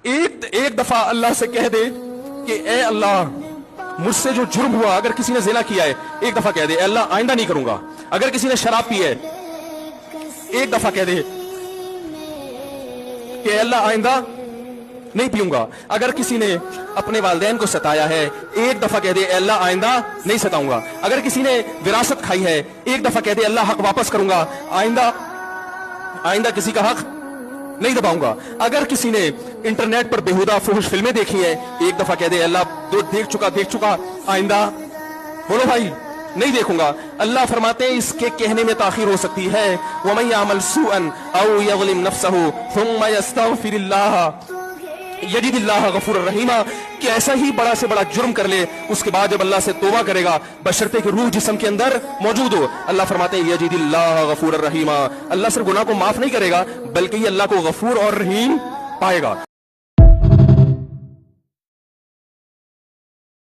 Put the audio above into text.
ایک دفعہ اللہ سے کہہ دے کہ اے اللہ مجھ سے جو جرم ہوا، اگر کسی نے زنا کیا ہے ایک دفعہ کہہ دے اے اللہ آئندہ نہیں کروں گا. اگر کسی نے شراب پی ہے ایک دفعہ کہہ دے کہ اے اللہ آئندہ نہیں پیوں گا. اگر کسی نے اپنے والدین کو ستایا ہے ایک دفعہ کہہ دے اے اللہ آئندہ نہیں ستاؤں گا. اگر کسی نے وراثت کھائی ہے ایک دفعہ کہہ دے اللہ حق واپس کروں گا، آئندہ کسی کا حق نہیں دباؤں گا. اگر کسی نے انٹرنیٹ پر بےہودہ فحش فلمیں دیکھی ہیں ایک دفعہ کہہ دے اللہ دیکھ چکا آئندہ بولو بھائی نہیں دیکھوں گا. اللہ فرماتے ہیں اس کے کہنے میں تاخیر ہو سکتی ہے. وَمَن يَعْمَلْ سُوءًا أَوْ يَظْلِمْ نَفْسَهُ ثُمَّ يَسْتَغْفِرِ اللَّهَ یجد اللہ غفور الرحیم، کہ ایسا ہی بڑا سے بڑا جرم کر لے اس کے بعد جب اللہ سے توبہ کرے گا بشرطے کہ روح جسم کے اندر موجود ہو، اللہ فرماتے ہیں یجد اللہ غفور الرحیم، اللہ صرف گناہ کو معاف نہیں کرے گا بلکہ یہ اللہ کو غفور اور رحیم پائے گا.